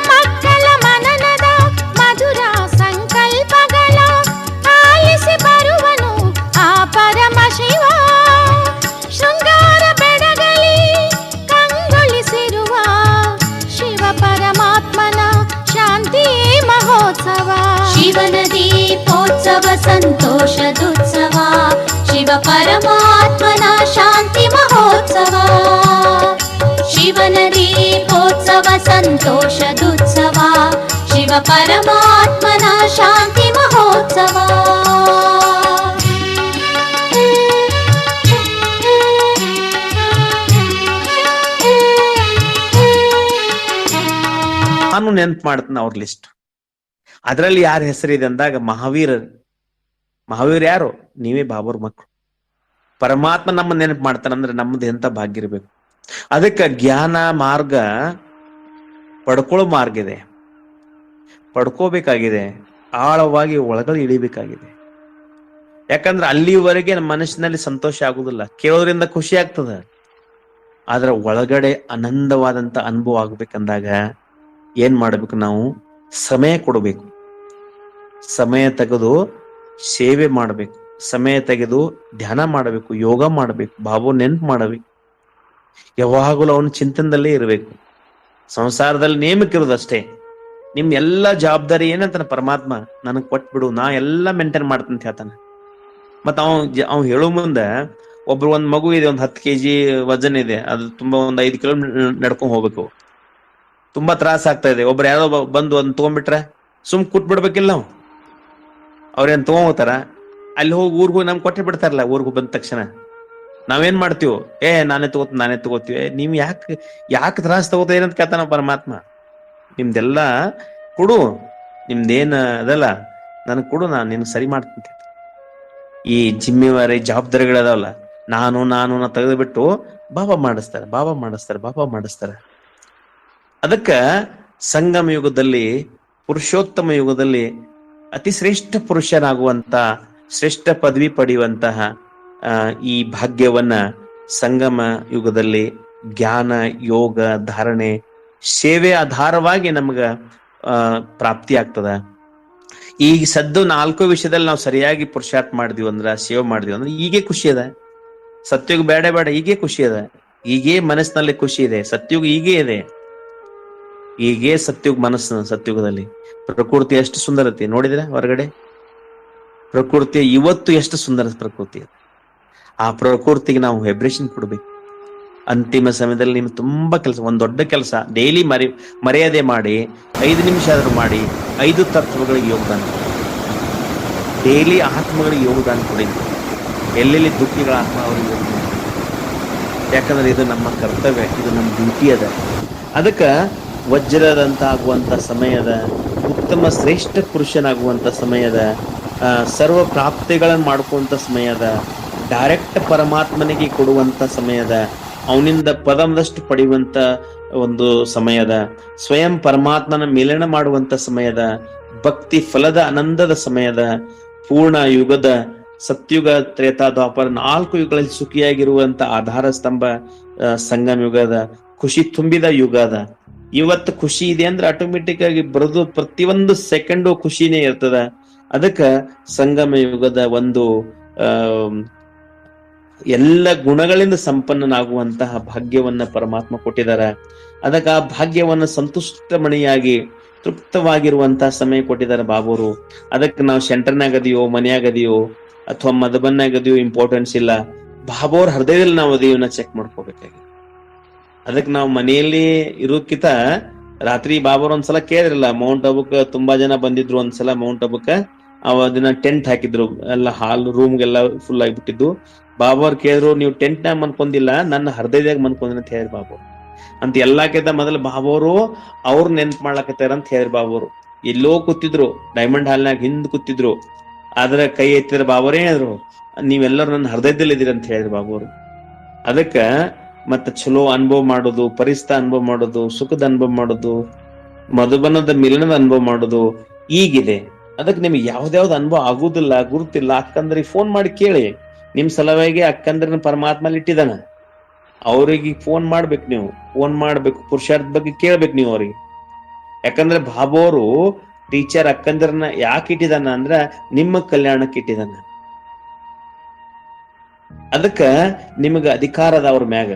ಮಕ್ಕಳ ಮನನದ ಮಧುರ ಸಂಕಲ್ಪಗಳ ಆಲಿಸಿ ಬರುವನು ಆ ಪರಮ ಶಿವ. ಶೃಂಗಾರ ಬೆಡಗಲಿ ಕಂಗೊಳಿಸಿರುವ ಶಿವ ಪರಮಾತ್ಮನ ಶಾಂತಿ ಮಹೋತ್ಸವ. ಶಿವನ ದೀಪೋತ್ಸವ ಸಂತೋಷದುತ್ಸವ, ಶಿವ ಪರಮಾತ್ಮನ ಶಾಂತಿ ಮಹೋತ್ಸವ. ಶಿವನ ದೀಪೋತ್ಸವ ಸಂತೋಷದುತ್ಸವ, ಶಿವ ಪರಮಾತ್ಮನ ಶಾಂತಿ ಮಹೋತ್ಸವ. ನಾನು ನೆನ್ಪು ಮಾಡ್ತೀನಿ ಅವ್ರ ಲಿಸ್ಟ್. ಅದರಲ್ಲಿ ಯಾರ ಹೆಸರಿದೆ ಅಂದಾಗ ಮಹಾವೀರ್ ಯಾರು? ನೀವೇ ಬಾಬರ್ ಮಕ್ಕಳು. ಪರಮಾತ್ಮ ನಮ್ಮ ನೆನಪು ಮಾಡ್ತಾನಂದ್ರೆ ನಮ್ದು ಎಂತ ಭಾಗ್ಯ ಇರ್ಬೇಕು. ಅದಕ್ಕೆ ಜ್ಞಾನ ಮಾರ್ಗ ಪಡ್ಕೊಳ್ಳೋ ಮಾರ್ಗ ಇದೆ, ಪಡ್ಕೋಬೇಕಾಗಿದೆ, ಆಳವಾಗಿ ಒಳಗಡೆ ಇಳಿಬೇಕಾಗಿದೆ. ಯಾಕಂದ್ರೆ ಅಲ್ಲಿವರೆಗೆ ನಮ್ಮ ಮನಸ್ಸಿನಲ್ಲಿ ಸಂತೋಷ ಆಗುದಿಲ್ಲ, ಕೇಳೋದ್ರಿಂದ ಖುಷಿ ಆಗ್ತದ, ಆದ್ರೆ ಒಳಗಡೆ ಆನಂದವಾದಂತ ಅನುಭವ ಆಗ್ಬೇಕಂದಾಗ ಏನ್ ಮಾಡ್ಬೇಕು? ನಾವು ಸಮಯ ಕೊಡಬೇಕು, ಸಮಯ ತೆಗೆದು ಸೇವೆ ಮಾಡಬೇಕು, ಸಮಯ ತೆಗೆದು ಧ್ಯಾನ ಮಾಡಬೇಕು, ಯೋಗ ಮಾಡಬೇಕು, ಬಾಬು ನೆನ್ಪು ಮಾಡಬೇಕು. ಯಾವಾಗಲೂ ಅವನ ಚಿಂತನದಲ್ಲೇ ಇರಬೇಕು. ಸಂಸಾರದಲ್ಲಿ ನೇಮಕ್ಕಿರೋದಷ್ಟೇ. ನಿಮ್ ಎಲ್ಲಾ ಜವಾಬ್ದಾರಿ ಏನಂತಾನ ಪರಮಾತ್ಮ, ನನಗ್ ಕೊಟ್ಬಿಡು, ನಾ ಎಲ್ಲಾ ಮೇಂಟೈನ್ ಮಾಡ್ತಂತ ಹೇಳ್ತಾನೆ. ಮತ್ತ ಅವ್ ಹೇಳೋ ಮುಂದೆ ಒಂದ್ ಮಗು ಇದೆ, 10 kg ವಜನ್ ಇದೆ, ಅದು ತುಂಬಾ 5 ಕಿಲೋಮೀಟರ್ ನಡ್ಕೊಂಡ್ ಹೋಗ್ಬೇಕು, ತುಂಬಾ ತ್ರಾಸ ಆಗ್ತಾ ಇದೆ. ಒಬ್ರು ಯಾರೋ ಬಂದು ಒಂದ್ ತಗೊಂಡ್ಬಿಟ್ರೆ ಸುಮ್ ಕೂತ್ಬಿಡ್ಬೇಕಿಲ್ಲ ನಾವು. ಅವ್ರೇನ್ ತಗೊಂಡ್ತಾರ? ಅಲ್ಲಿ ಹೋಗಿ ಊರ್ಗ್ ಹೋಗಿ ನಮ್ಗೆ ಕೊಟ್ಟೆ ಬಿಡ್ತಾರಲ್ಲ. ಊರ್ಗ್ ಬಂದ ತಕ್ಷಣ ನಾವೇನ್ ಮಾಡ್ತೀವಿ? ನಾನೇ ತಗೋತೀವಿ. ನೀವ್ ಯಾಕೆ ತ್ರಾಸ ತಗೋತ ಏನಂತ ಕೇಳ್ತಾನ ಪರಮಾತ್ಮ. ನಿಮ್ದೆಲ್ಲ ಕೊಡು, ನಿಮ್ದೇನ್ ಅದಲ್ಲ ನನಗ್ ಕೊಡು, ನಾನು ನಿನ್ ಸರಿ ಮಾಡ್ತೀನಿ. ಈ ಜಿಮ್ಮೆವಾರಿ ಜವಾಬ್ದಾರಿಗಳದಾವಲ್ಲ, ನಾನು ತೆಗೆದು ಬಿಟ್ಟು ಬಾಬಾ ಮಾಡಿಸ್ತಾರೆ. ಅದಕ್ಕ ಸಂಗಮ ಯುಗದಲ್ಲಿ, ಪುರುಷೋತ್ತಮ ಯುಗದಲ್ಲಿ ಅತಿ ಶ್ರೇಷ್ಠ ಪುರುಷನಾಗುವಂತ, ಶ್ರೇಷ್ಠ ಪದವಿ ಪಡೆಯುವಂತಹ ಈ ಭಾಗ್ಯವನ್ನ ಸಂಗಮ ಯುಗದಲ್ಲಿ ಜ್ಞಾನ, ಯೋಗ, ಧಾರಣೆ, ಸೇವೆ ಆಧಾರವಾಗಿ ನಮ್ಗ ಪ್ರಾಪ್ತಿ ಆಗ್ತದ. ಈಗ ಸದ್ದು 4 ವಿಷಯದಲ್ಲಿ ನಾವು ಸರಿಯಾಗಿ ಪುರುಷಾರ್ಥ ಮಾಡಿದ್ವಿ ಅಂದ್ರ, ಸೇವೆ ಮಾಡಿದ್ವಿ ಅಂದ್ರೆ ಈಗೇ ಖುಷಿ ಅದ. ಸತ್ಯುಗ ಬೇಡ, ಈಗೇ ಖುಷಿ ಅದ, ಈಗೇ ಮನಸ್ಸಿನಲ್ಲಿ ಖುಷಿ ಇದೆ. ಸತ್ಯುಗ ಈಗೇ ಇದೆ, ಈಗೇ ಸತ್ಯುಗ ಮನಸ್ಸು. ಸತ್ಯುಗದಲ್ಲಿ ಪ್ರಕೃತಿ ಎಷ್ಟು ಸುಂದರತೆ ನೋಡಿದ್ರೆ ಹೊರಗಡೆ, ಪ್ರಕೃತಿ ಇವತ್ತು ಎಷ್ಟು ಸುಂದರ ಪ್ರಕೃತಿ. ಆ ಪ್ರಕೃತಿಗೆ ನಾವು ವೈಬ್ರೇಷನ್ ಕೊಡ್ಬೇಕು. ಅಂತಿಮ ಸಮಯದಲ್ಲಿ ನಿಮ್ಗೆ ತುಂಬಾ ಕೆಲಸ, ಒಂದ್ ದೊಡ್ಡ ಕೆಲಸ, ಡೈಲಿ ಮರ್ಯಾದೆ ಮಾಡಿ 5 ನಿಮಿಷ ಆದ್ರೂ ಮಾಡಿ 5 ತತ್ವಗಳಿಗೆ ಯೋಗದಾನ ಕೊಡಿ. ಡೈಲಿ ಆತ್ಮಗಳಿಗೆ ಯೋಗದಾನ ಕೊಡಿ. ಎಲ್ಲೆಲ್ಲಿ ದುಃಖಿಗಳ ಆತ್ಮ ಅವ್ರಿಗೆ ಯೋಗದಾನ ಕೊಡಿ. ಯಾಕಂದ್ರೆ ಇದು ನಮ್ಮ ಕರ್ತವ್ಯ, ಇದು ನಮ್ಮ ಡ್ಯೂಟಿ ಅದ. ಅದಕ್ಕ ವಜ್ರದಂತ ಆಗುವಂತ ಸಮಯದ, ಉತ್ತಮ ಶ್ರೇಷ್ಠ ಪುರುಷನಾಗುವಂತ ಸಮಯದ, ಸರ್ವ ಪ್ರಾಪ್ತಿಗಳನ್ನು ಮಾಡ್ಕುವಂತ ಸಮಯದ, ಡೈರೆಕ್ಟ್ ಪರಮಾತ್ಮನಿಗೆ ಕೊಡುವಂತ ಸಮಯದ, ಅವನಿಂದ ಪದಮದಷ್ಟು ಪಡೆಯುವಂತ ಒಂದು ಸಮಯದ, ಸ್ವಯಂ ಪರಮಾತ್ಮನ ಮಿಲನ ಮಾಡುವಂತ ಸಮಯದ, ಭಕ್ತಿ ಫಲದ ಆನಂದದ ಸಮಯದ, ಪೂರ್ಣ ಯುಗದ, ಸತ್ಯುಗ, ತ್ರೇತಾ, ದ್ವಾಪರ 4 ಯುಗಗಳಲ್ಲಿ ಸುಖಿಯಾಗಿರುವಂತ ಆಧಾರ ಸ್ತಂಭ ಸಂಗಮ ಯುಗದ, ಖುಷಿ ತುಂಬಿದ ಯುಗದ. ಇವತ್ತು ಖುಷಿ ಇದೆ ಅಂದ್ರೆ ಆಟೋಮೆಟಿಕ್ ಆಗಿ ಬರೋದು ಪ್ರತಿಯೊಂದು ಸೆಕೆಂಡು ಖುಷಿನೇ ಇರ್ತದ. ಅದಕ್ಕ ಸಂಗಮ ಯುಗದ ಒಂದು ಎಲ್ಲ ಗುಣಗಳಿಂದ ಸಂಪನ್ನನಾಗುವಂತಹ ಭಾಗ್ಯವನ್ನ ಪರಮಾತ್ಮ ಕೊಟ್ಟಿದ್ದಾರೆ. ಅದಕ್ಕೆ ಆ ಭಾಗ್ಯವನ್ನ ಸಂತುಷ್ಟಮಣಿಯಾಗಿ ತೃಪ್ತವಾಗಿರುವಂತಹ ಸಮಯ ಕೊಟ್ಟಿದ್ದಾರೆ ಬಾಬೂರು. ಅದಕ್ಕೆ ನಾವು ಸೆಂಟರ್ನಾಗದಿಯೋ, ಮನೆಯಾಗದಿಯೋ ಅಥವಾ ಮದಬನ್ನಾಗದಿಯೋ ಇಂಪಾರ್ಟೆನ್ಸ್ ಇಲ್ಲ. ಬಾಬೋರ್ ಹೃದಯದಲ್ಲಿ ನಾವು ಅದನ್ನ ಚೆಕ್ ಮಾಡ್ಕೋಬೇಕಾಗಿ. ಅದಕ್ಕೆ ನಾವು ಮನೆಯಲ್ಲಿ ಇರೋಕ್ಕಿಂತ ರಾತ್ರಿ ಬಾಬೋರ್ ಒಂದ್ಸಲ ಕೇಳಿದ್ರಲ್ಲ, ಮೌಂಟ್ ಅಬುಕ್ ತುಂಬಾ ಜನ ಬಂದಿದ್ರು. ಒಂದ್ಸಲ ಮೌಂಟ್ ಅಬುಕ್ ಅದನ್ನ ಟೆಂಟ್ ಹಾಕಿದ್ರು, ಎಲ್ಲ ಹಾಲ್ ರೂಮ್ಗೆಲ್ಲ ಫುಲ್ ಆಗಿಬಿಟ್ಟಿದ್ದು. ಬಾಬೋರ್ ಕೇಳಿದ್ರು, ನೀವು ಟೆಂಟ್ ನಾಗ ಮನ್ಕೊಂಡಿಲ್ಲ, ನನ್ನ ಹೃದಯದಾಗ ಮನ್ಕೊಂದಿನ ಅಂತ ಹೇಳಿದ್ರು ಬಾಬೋರ್. ಅಂತ ಎಲ್ಲಕ್ಕಿಂತ ಮೊದಲು ಬಾಬೋರು ಅವ್ರು ನೆನ್ಪು ಮಾಡ್ಲಕತ್ತಾರ ಅಂತ ಹೇಳಿದ್ರು ಬಾಬೋರು. ಎಲ್ಲೋ ಕೂತಿದ್ರು, ಡೈಮಂಡ್ ಹಾಲ್ನಾಗ ಹಿಂದ್ ಕೂತಿದ್ರು. ಆದ್ರೆ ಕೈ ಎತ್ತಿದ್ರ ಬಾಬೋರ್ ಹೇಳಿದ್ರು, ನೀವೆಲ್ಲರೂ ನನ್ನ ಹೃದಯದಲ್ಲಿ ಇದೀರ ಅಂತ ಹೇಳಿದ್ರು ಬಾಬೋರು. ಅದಕ್ಕ ಮತ್ತೆ ಚಲೋ ಅನುಭವ ಮಾಡೋದು, ಪರಿಸ್ಥಿತ ಅನುಭವ ಮಾಡೋದು, ಸುಖದ ಅನುಭವ ಮಾಡೋದು, ಮಧುಬನದ ಮಿಲನದ ಅನುಭವ ಮಾಡೋದು ಈಗಿದೆ. ಅದಕ್ಕೆ ನಿಮ್ಗೆ ಯಾವ್ದಾವ್ದು ಅನುಭವ ಆಗುದಿಲ್ಲ, ಗುರುತಿಲ್ಲ, ಅಕ್ಕಂದ್ರಿಗೆ ಫೋನ್ ಮಾಡಿ ಕೇಳಿ. ನಿಮ್ ಸಲುವಾಗಿ ಅಕ್ಕಂದ್ರನ್ನ ಪರಮಾತ್ಮ ಇಟ್ಟಿದಾನ. ಅವ್ರಿಗೆ ಫೋನ್ ಮಾಡ್ಬೇಕು, ನೀವು ಫೋನ್ ಮಾಡ್ಬೇಕು, ಪುರುಷಾರ್ಥ ಬಗ್ಗೆ ಕೇಳ್ಬೇಕು ನೀವು ಅವ್ರಿಗೆ. ಯಾಕಂದ್ರೆ ಬಾಬು ಅವರು ಟೀಚರ್ ಅಕ್ಕಂದಿರನ್ನ ಯಾಕೆ ಇಟ್ಟಿದಾನ ಅಂದ್ರ ನಿಮ್ಮ ಕಲ್ಯಾಣಕ್ಕೆ ಇಟ್ಟಿದಾನ. ಅದಕ್ಕ ನಿಮಗ ಅಧಿಕಾರ ಅದ ಅವ್ರ ಮ್ಯಾಗ.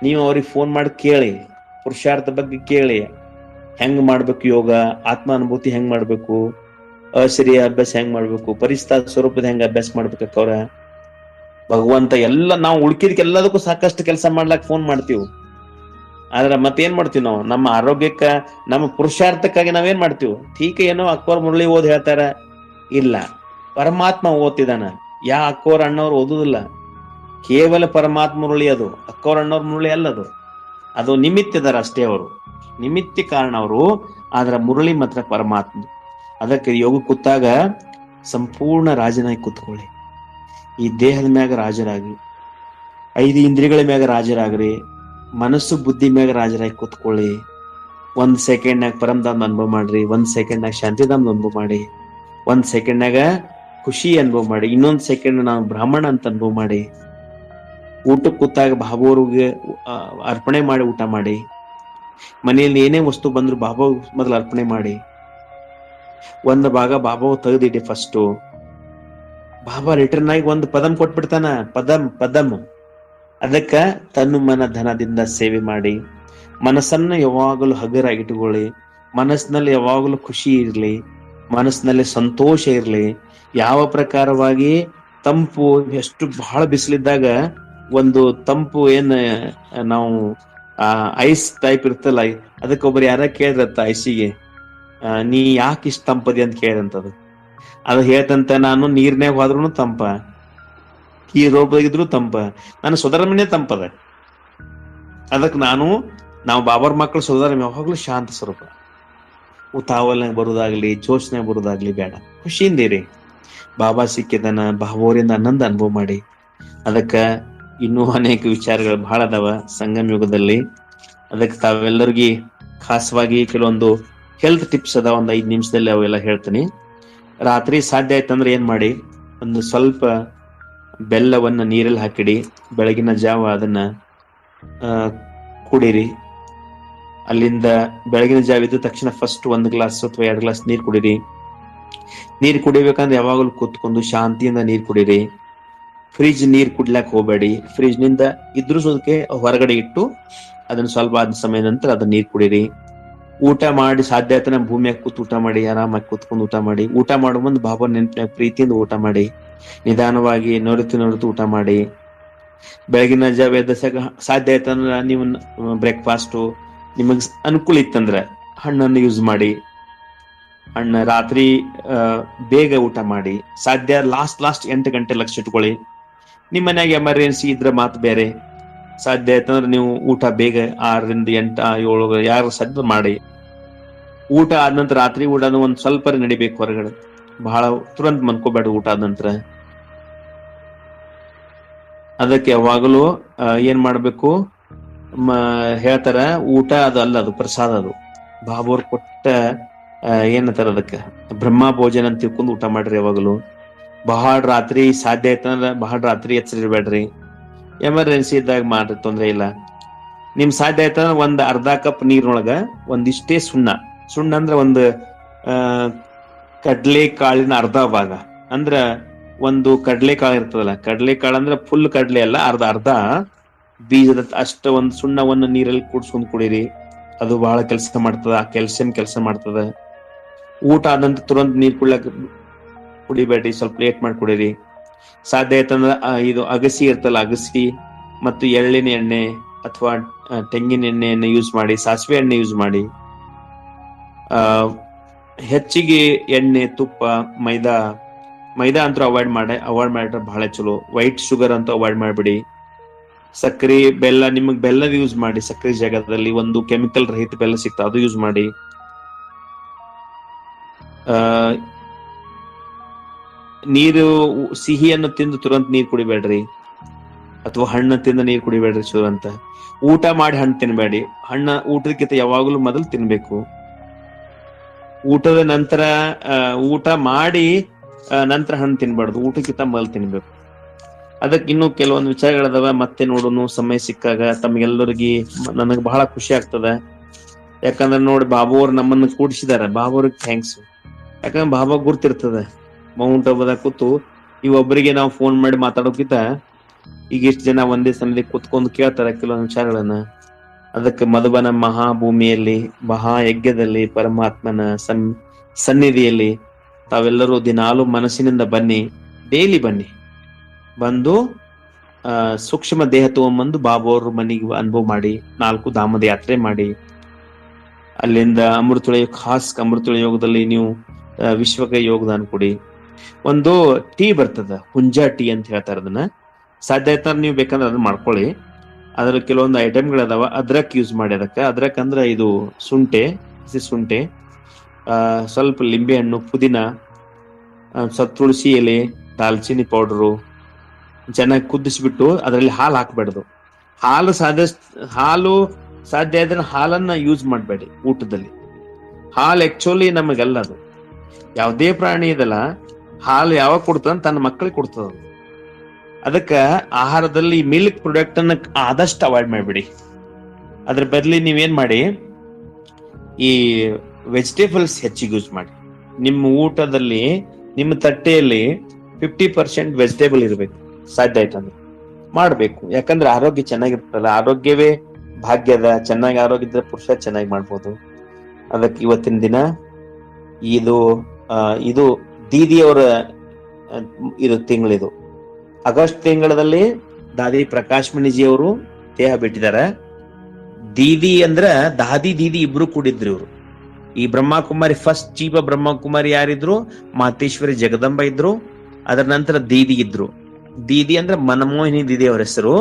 ನೀವು ಅವ್ರಿಗೆ ಫೋನ್ ಮಾಡಿ ಕೇಳಿ, ಪುರುಷಾರ್ಥ ಬಗ್ಗೆ ಕೇಳಿ, ಹೆಂಗ್ ಮಾಡ್ಬೇಕು ಯೋಗ, ಆತ್ಮ ಅನುಭೂತಿ ಹೆಂಗ್ ಮಾಡ್ಬೇಕು, ಅಶರೀರ ಅಭ್ಯಾಸ ಹೆಂಗ್ ಮಾಡ್ಬೇಕು, ಪರಿಸ್ಥಿತ ಸ್ವರೂಪದ ಹೆಂಗ್ ಅಭ್ಯಾಸ ಮಾಡ್ಬೇಕಕ್ಕ ಅವ್ರ ಭಗವಂತ ಎಲ್ಲ. ನಾವು ಉಳ್ಕಿದ್ಕೆಲ್ಲದಕ್ಕೂ ಸಾಕಷ್ಟು ಕೆಲಸ ಮಾಡ್ಲಾಕ್ ಫೋನ್ ಮಾಡ್ತೀವಿ. ಆದ್ರ ಮತ್ತೇನ್ ಮಾಡ್ತೀವಿ ನಾವು ನಮ್ಮ ಆರೋಗ್ಯಕ್ಕ, ನಮ್ಮ ಪುರುಷಾರ್ಥಕ್ಕಾಗಿ ನಾವೇನ್ ಮಾಡ್ತೀವಿ? ಠೀಕ ಏನೋ ಅಕ್ಕೋರ್ ಮುರಳಿ ಓದ್ ಹೇಳ್ತಾರ, ಇಲ್ಲ ಪರಮಾತ್ಮ ಓದ್ತಿದಾನ. ಯಾ ಅಕ್ಕೋರ್ ಅಣ್ಣವ್ರು ಓದುದಿಲ್ಲ, ಕೇವಲ ಪರಮಾತ್ಮ ಮುರಳಿ ಅದು, ಅಕ್ಕೋರ್ ಅಣ್ಣವ್ರ ಮುರಳಿ ಅಲ್ಲದು. ಅದು ನಿಮಿತ್ತಿದಾರ ಅಷ್ಟೇ, ಅವರು ನಿಮಿತ್ತಿ ಕಾರಣ ಅವರು. ಆದ್ರ ಮುರಳಿ ಮಾತ್ರ ಪರಮಾತ್ಮ. ಅದಕ್ಕೆ ಯೋಗ ಕೂತಾಗ ಸಂಪೂರ್ಣ ರಾಜನಾಗಿ ಕೂತ್ಕೊಳ್ಳಿ. ಈ ದೇಹದ ಮ್ಯಾಗ ರಾಜರಾಗಿ, 5 ಇಂದ್ರಿಯಗಳ ಮ್ಯಾಗ ರಾಜರಾಗ್ರಿ, ಮನಸ್ಸು ಬುದ್ಧಿ ಮ್ಯಾಗ ರಾಜರಾಗಿ ಕೂತ್ಕೊಳ್ಳಿ. 1 ಸೆಕೆಂಡ್ನಾಗ ಪರಮಧಾಮ ಅನುಭವ ಮಾಡ್ರಿ, 1 ಸೆಕೆಂಡ್ನಾಗ ಶಾಂತಿಧಾಮ ಅನುಭವ ಮಾಡಿ, 1 ಸೆಕೆಂಡ್ನಾಗ ಖುಷಿ ಅನುಭವ ಮಾಡಿ, ಇನ್ನೊಂದು ಸೆಕೆಂಡ್ ನಾವು ಬ್ರಾಹ್ಮಣ ಅಂತ ಅನುಭವ ಮಾಡಿ. ಊಟಕ್ಕೆ ಕೂತಾಗ ಬಾಬಾವ್ರಿಗೆ ಅರ್ಪಣೆ ಮಾಡಿ ಊಟ ಮಾಡಿ. ಮನೆಯಲ್ಲಿ ಏನೇ ವಸ್ತು ಬಂದ್ರು ಬಾಬಾ ಮೊದಲು ಅರ್ಪಣೆ ಮಾಡಿ. ಒಂದು ಭಾಗ ಬಾಬಾವು ತೆಗೆದಿಡಿ ಫಸ್ಟ್. ಬಾಬಾ ರಿಟರ್ನ್ ಆಗಿ ಒಂದು ಪದಂ ಕೊಟ್ಬಿಡ್ತಾನ, ಪದಂ. ಅದಕ್ಕ ತನ್ನ ಮನ ಧನದಿಂದ ಸೇವೆ ಮಾಡಿ. ಮನಸ್ಸನ್ನು ಯಾವಾಗಲೂ ಹಗುರಾಗಿಟ್ಕೊಳ್ಳಿ. ಮನಸ್ಸಿನಲ್ಲಿ ಯಾವಾಗಲೂ ಖುಷಿ ಇರ್ಲಿ, ಮನಸ್ಸಿನಲ್ಲಿ ಸಂತೋಷ ಇರ್ಲಿ. ಯಾವ ಪ್ರಕಾರವಾಗಿ ತಂಪು, ಎಷ್ಟು ಬಹಳ ಬಿಸಿಲಿದ್ದಾಗ ಒಂದು ತಂಪು ಏನ್ ನಾವು ಐಸ್ ಟೈಪ್ ಇರ್ತಲ್ಲ, ಅದಕ್ಕೆ ಒಬ್ರು ಯಾರ ಕೇಳಿದ್ರತ್ತ ಐಸಿಗೆ, ನೀ ಯಾಕೆ ಇಷ್ಟ ತಂಪದಿ ಅಂತ ಕೇಳಿದಂತದು. ಅದು ಹೇಳ್ತಂತ, ನಾನು ನೀರ್ನ್ಯಾಗ ಹೋದ್ರೂ ತಂಪ, ಈ ರೋಗಿದ್ರು ತಂಪ, ನಾನು ಸುಧಾರಮನೆ ತಂಪದ. ಅದಕ್ಕೆ ನಾವು ಬಾಬಾರ್ ಮಕ್ಕಳು ಸುಧಾರಮ ಯಾವಾಗ್ಲೂ ಶಾಂತ ಸ್ವರೂಪ. ಉತಾವಲ್ನಾಗ ಬರುದಾಗ್ಲಿ, ಜೋಶ್ನಾಗ ಬರುದಾಗ್ಲಿ ಬೇಡ, ಖುಷಿಯಿಂದಿರಿ. ಬಾಬಾ ಸಿಕ್ಕಿದನ, ಬಾಬೋರಿಂದ ಆನಂದ ಅನುಭವ ಮಾಡಿ. ಅದಕ್ಕ ಇನ್ನೂ ಅನೇಕ ವಿಚಾರಗಳು ಬಹಳ ಅದಾವ ಸಂಗಮ ಯುಗದಲ್ಲಿ. ಅದಕ್ಕೆ ತಾವೆಲ್ಲರಿಗೂ ಖಾಸವಾಗಿ ಕೆಲವೊಂದು ಹೆಲ್ತ್ ಟಿಪ್ಸ್ ಅದ, ಒಂದು 5 ನಿಮಿಷದಲ್ಲಿ ಅವೆಲ್ಲ ಹೇಳ್ತೀನಿ. ರಾತ್ರಿ ಸಾಧ್ಯ ಆಯ್ತಂದ್ರೆ ಏನ್ ಮಾಡಿ, ಒಂದು ಸ್ವಲ್ಪ ಬೆಲ್ಲವನ್ನ ನೀರಲ್ಲಿ ಹಾಕಿಡಿ. ಬೆಳಗಿನ ಜಾವ ಅದನ್ನ ಕುಡಿರಿ. ಅಲ್ಲಿಂದ ಬೆಳಗಿನ ಜಾವ ಇದ್ದ ತಕ್ಷಣ ಫಸ್ಟ್ 1 ಗ್ಲಾಸ್ ಅಥವಾ 2 ಗ್ಲಾಸ್ ನೀರ್ ಕುಡಿರಿ. ನೀರ್ ಕುಡಿಬೇಕಂದ್ರೆ ಯಾವಾಗಲೂ ಕೂತ್ಕೊಂಡು ಶಾಂತಿಯಿಂದ ನೀರ್ ಕುಡಿರಿ. ಫ್ರಿಜ್ ನೀರ್ ಕುಡ್ಲಾಕ್ ಹೋಗ್ಬೇಡಿ. ಫ್ರಿಜ್ ನಿಂದ ಇದ್ರು ಸೋದಕ್ಕೆ ಹೊರಗಡೆ ಇಟ್ಟು ಅದನ್ನ ಸ್ವಲ್ಪ ಆದ ಸಮಯ ನಂತರ ಅದನ್ನ ನೀರ್ ಕುಡಿರಿ. ಊಟ ಮಾಡಿ ಸಾಧ್ಯ ಆಯ್ತಾನೆ ಭೂಮಿಯಾಗ ಕೂತ್ ಊಟ ಮಾಡಿ, ಆರಾಮಾಗಿ ಕೂತ್ಕೊಂಡು ಊಟ ಮಾಡಿ. ಊಟ ಮಾಡೋ ಮುಂದೆ ಬಾಬಾ ನೆನಪಿನಾಗ ಪ್ರೀತಿಯಿಂದ ಊಟ ಮಾಡಿ. ನಿಧಾನವಾಗಿ ನೋಡುತ್ತಾ ಊಟ ಮಾಡಿ. ಬೆಳಗಿನ ಜಾವ ಎದ್ದಸಾಗ ಸಾಧ್ಯ ಆಯ್ತಂದ್ರ ನೀವು ಬ್ರೇಕ್ಫಾಸ್ಟ್ ನಿಮಗ್ ಅನುಕೂಲ ಇತ್ತಂದ್ರ ಹಣ್ಣನ್ನು ಯೂಸ್ ಮಾಡಿ. ಹಣ್ಣು ರಾತ್ರಿ ಬೇಗ ಊಟ ಮಾಡಿ. ಸಾಧ್ಯ ಲಾಸ್ಟ್ 8 ಗಂಟೆ ಲಕ್ಷ ಇಟ್ಕೊಳ್ಳಿ. ನಿಮ್ ಮನ್ಯಾಗ ಎಮರ್ಜೆನ್ಸಿ ಇದ್ರ ಮಾತು ಬೇರೆ. ಸಾಧ್ಯ ಆಯ್ತಂದ್ರೆ ನೀವು ಊಟ ಬೇಗ 6 ರಿಂದ 8 7 ಯಾರು ಸಾಧ್ಯ ಮಾಡಿ. ಊಟ ಆದ ನಂತರ ರಾತ್ರಿ ಊಟ ಒಂದ್ ಸ್ವಲ್ಪ ನಡಿಬೇಕು ಹೊರಗಡೆ, ಬಹಳ ತುರಂತ ಮನ್ಕೋಬೇಡ ಊಟ ಆದ ನಂತರ. ಅದಕ್ಕೆ ಯಾವಾಗಲೂ ಏನ್ ಮಾಡ್ಬೇಕು, ಹೇಳ್ತಾರ ಊಟ ಅದು ಅಲ್ಲ, ಅದು ಪ್ರಸಾದ. ಅದು ಬಾಬೋರ್ ಕೊಟ್ಟ ಏನಂತಾರ ಅದಕ್ಕೆ ಬ್ರಹ್ಮ ಭೋಜನ ಅಂತ ತಿಳ್ಕೊಂಡು ಊಟ ಮಾಡ್ರಿ. ಯಾವಾಗಲೂ ಬಹಳ ರಾತ್ರಿ ಸಾಧ್ಯ ಆಯ್ತಂದ್ರ ಬಹಳ ರಾತ್ರಿ ಎಚ್ಚರಿರ್ಬೇಡ್ರಿ. ಎಮರ್ಜೆನ್ಸಿ ಇದ್ದಾಗ ಮಾಡ್ರಿ, ತೊಂದ್ರೆ ಇಲ್ಲ. ನಿಮ್ ಸಾಧ್ಯ ಆಯ್ತಂದ್ರ ಒಂದ್ ಅರ್ಧ ಕಪ್ ನೀರ್ನೊಳಗ ಒಂದಿಷ್ಟೇ ಸುಣ್ಣ ಅಂದ್ರ ಒಂದು ಕಡ್ಲೆ ಕಾಳಿನ ಅರ್ಧ ಭಾಗ, ಅಂದ್ರ ಒಂದು ಕಡ್ಲೆ ಕಾಳು ಇರ್ತದಲ್ಲ, ಕಡ್ಲೆ ಕಾಳು ಅಂದ್ರೆ ಫುಲ್ ಕಡ್ಲೆ ಅಲ್ಲ, ಅರ್ಧ ಬೀಜದ ಅಷ್ಟ ಒಂದು ಸುಣ್ಣವನ್ನು ನೀರಲ್ಲಿ ಕೂಡ್ಸ್ಕೊಂಡ್ ಕುಡೀರಿ. ಅದು ಬಹಳ ಕೆಲಸ ಮಾಡ್ತದ, ಕ್ಯಾಲ್ಸಿಯಂ ಕೆಲಸ ಮಾಡ್ತದ. ಊಟ ಆದಂತ ತುರಂತ ನೀರ್ ಕುಡಿಬೇಡ್ರಿ, ಸ್ವಲ್ಪ ಲೇಟ್ ಮಾಡಿ ಕುಡೀರಿ. ಸಾಧ್ಯ ಆಯ್ತಂದ್ರ ಇದು ಅಗಸಿ ಇರ್ತಲ್ಲ, ಅಗಸಿ ಮತ್ತು ಎಳ್ಳಿನ ಎಣ್ಣೆ ಅಥವಾ ತೆಂಗಿನ ಎಣ್ಣೆಯನ್ನು ಯೂಸ್ ಮಾಡಿ, ಸಾಸಿವೆ ಎಣ್ಣೆ ಯೂಸ್ ಮಾಡಿ. ಹೆಚ್ಚಿಗೆ ಎಣ್ಣೆ, ತುಪ್ಪ, ಮೈದಾ ಅಂತೂ ಅವಾಯ್ಡ್ ಮಾಡಿದ್ರೆ ಬಹಳ ಚಲೋ. ವೈಟ್ ಶುಗರ್ ಅಂತೂ ಅವಾಯ್ಡ್ ಮಾಡ್ಬಿಡಿ. ಸಕ್ಕರೆ, ಬೆಲ್ಲ, ನಿಮಗ್ ಬೆಲ್ಲದ ಯೂಸ್ ಮಾಡಿ. ಸಕ್ಕರೆ ಜಾಗದಲ್ಲಿ ಒಂದು ಕೆಮಿಕಲ್ ರಹಿತ ಬೆಲ್ಲ ಸಿಗ್ತಾ, ಅದು ಯೂಸ್ ಮಾಡಿ. ನೀರು ಸಿಹಿಯನ್ನು ತಿಂದು ತುರಂತ ನೀರ್ ಕುಡಿಬೇಡ್ರಿ, ಅಥವಾ ಹಣ್ಣು ತಿಂದು ನೀರ್ ಕುಡಿಬೇಡ್ರಿ ತುರಂತ. ಊಟ ಮಾಡಿ ಹಣ್ಣು ತಿನ್ಬೇಡಿ. ಊಟದಕ್ಕಿಂತ ಯಾವಾಗಲೂ ಮೊದಲು ತಿನ್ಬೇಕು. ಊಟದ ನಂತರ ಊಟ ಮಾಡಿ ನಂತರ ಹಣ್ಣು ತಿನ್ಬಾರ್ದು, ಊಟಕ್ಕಿಂತ ಮೊದಲು ತಿನ್ಬೇಕು. ಅದಕ್ಕೆ ಇನ್ನೂ ಕೆಲವೊಂದು ವಿಚಾರಗಳದಾವ, ಮತ್ತೆ ನೋಡೋನು ಸಮಯ ಸಿಕ್ಕಾಗ. ತಮ್ಗೆಲ್ಲರಿಗೆ ನನಗೆ ಬಹಳ ಖುಷಿ ಆಗ್ತದ. ಯಾಕಂದ್ರೆ ನೋಡಿ, ಬಾಬು ಅವ್ರು ನಮ್ಮನ್ನು ಕೂಡಿಸಿದಾರೆ. ಬಾಬು ಅವ್ರಿಗೆ ಥ್ಯಾಂಕ್ಸ್. ಯಾಕಂದ್ರೆ ಬಾಬಾ ಗುರ್ತಿರ್ತದ ಮೌಂಟ್ ಆಬುದಾಗ ಕೂತು ಒಬ್ಬರಿಗೆ ನಾವು ಫೋನ್ ಮಾಡಿ ಮಾತಾಡೋಕ್ಕಿಂತ ಈಗ ಎಷ್ಟು ಜನ ಒಂದೇ ಸಮಯದಲ್ಲಿ ಕೂತ್ಕೊಂಡು ಕೇಳ್ತಾರೆ ಕೆಲವೊಂದು ವಿಚಾರಗಳನ್ನ. ಅದಕ್ಕೆ ಮಧುಬನ ಮಹಾಭೂಮಿಯಲ್ಲಿ ಮಹಾಯಜ್ಞದಲ್ಲಿ ಪರಮಾತ್ಮನ ಸನ್ನಿಧಿಯಲ್ಲಿ ತಾವೆಲ್ಲರೂ ದಿನಾಲು ಮನಸ್ಸಿನಿಂದ ಬನ್ನಿ, ಡೈಲಿ ಬನ್ನಿ, ಬಂದು ಸೂಕ್ಷ್ಮ ದೇಹ ತಗೊಂಬಂದು ಬಾಬು ಅವ್ರ ಮನೆಗೆ ಅನುಭವ ಮಾಡಿ, 4 ಧಾಮದ ಯಾತ್ರೆ ಮಾಡಿ, ಅಲ್ಲಿಂದ ಅಮೃತುಳ ಖಾಸ್ ಅಮೃತುಳ ಯೋಗದಲ್ಲಿ ನೀವು ವಿಶ್ವಕ್ಕೆ ಯೋಗದಾನ ಕೊಡಿ. ಒಂದು ಟೀ ಬರ್ತದ, ಹುಂಜಾ ಟೀ ಅಂತ ಹೇಳ್ತಾರೆ. ಅದನ್ನ ಸಾಧ್ಯ ಆಯ್ತಾರ ನೀವು ಬೇಕಂದ್ರೆ ಅದನ್ನ ಮಾಡ್ಕೊಳ್ಳಿ. ಅದ್ರ ಕೆಲವೊಂದು ಐಟಮ್ಗಳದಾವ. ಅದ್ರಕ್ ಯೂಸ್ ಮಾಡಿ. ಅದ್ರಕ್ ಅಂದ್ರೆ ಇದು ಶುಂಠೆ, ಶುಂಠೆ, ಸ್ವಲ್ಪ ಲಿಂಬೆ ಹಣ್ಣು, ಪುದೀನ, ಸ್ವಲ್ಪ ತುಳಸಿ ಎಲೆ, ದಾಲ್ಚಿನ್ನಿ ಪೌಡರು ಚೆನ್ನಾಗಿ ಕುದಿಸ್ಬಿಟ್ಟು ಅದರಲ್ಲಿ ಹಾಲು ಹಾಕ್ಬಾರ್ದು. ಹಾಲು ಸಾಧ್ಯ ಆದ್ರೆ ಹಾಲನ್ನ ಯೂಸ್ ಮಾಡಬೇಡಿ ಊಟದಲ್ಲಿ. ಹಾಲು ಆಕ್ಚುಲಿ ನಮಗೆಲ್ಲ ಅದು ಯಾವುದೇ ಪ್ರಾಣಿ ಇದಲ್ಲ, ಹಾಲು ಯಾವಾಗ ಕೊಡ್ತದ ತನ್ನ ಮಕ್ಕಳಿಗೆ ಕೊಡ್ತದ. ಅದಕ್ಕ ಆಹಾರದಲ್ಲಿ ಮಿಲ್ಕ್ ಪ್ರಾಡಕ್ಟ್ ಅನ್ನ ಆದಷ್ಟು ಅವಾಯ್ಡ್ ಮಾಡ್ಬಿಡಿ. ಅದ್ರ ಬದಲಿ ನೀವೇನ್ ಮಾಡಿ, ಈ ವೆಜಿಟೇಬಲ್ಸ್ ಹೆಚ್ಚಿಗೆ ಯೂಸ್ ಮಾಡಿ. ನಿಮ್ಮ ಊಟದಲ್ಲಿ, ನಿಮ್ಮ ತಟ್ಟೆಯಲ್ಲಿ 50% ವೆಜಿಟೇಬಲ್ ಇರ್ಬೇಕು. ಸಾಧ್ಯ ಆಯ್ತಂದ್ರೆ ಮಾಡ್ಬೇಕು. ಯಾಕಂದ್ರೆ ಆರೋಗ್ಯ ಚೆನ್ನಾಗಿರ್ತಲ್ಲ. ಆರೋಗ್ಯವೇ ಭಾಗ್ಯದ. ಚೆನ್ನಾಗಿ ಆರೋಗ್ಯ ಇದ್ರೆ ಪುರುಷ ಚೆನ್ನಾಗಿ ಮಾಡ್ಬೋದು. ಅದಕ್ಕೆ ಇವತ್ತಿನ ದಿನ ಇದು ದೀದಿಯವರ ಇದು ತಿಂಗಳಿದು. ಆಗಸ್ಟ್ ತಿಂಗಳಲ್ಲಿ ದಾದಿ ಪ್ರಕಾಶ್ ಮಣಿಜಿ ಅವರು ದೇಹ ಬಿಟ್ಟಿದ್ದಾರೆ. ದೀದಿ ಅಂದ್ರ ದಾದಿ ದೀದಿ ಇಬ್ರು ಕೂಡಿದ್ರು ಇವ್ರು. ಈ ಬ್ರಹ್ಮಕುಮಾರಿ ಫಸ್ಟ್ ಚೀಫ ಬ್ರಹ್ಮಕುಮಾರಿ ಯಾರಿದ್ರು? ಮಾತೇಶ್ವರಿ ಜಗದಂಬ ಇದ್ರು. ಅದರ ನಂತರ ದೀದಿ ಇದ್ರು. ದೀದಿ ಅಂದ್ರೆ ಮನಮೋಹಿನಿ ದೀದಿ ಅವರ ಹೆಸರು.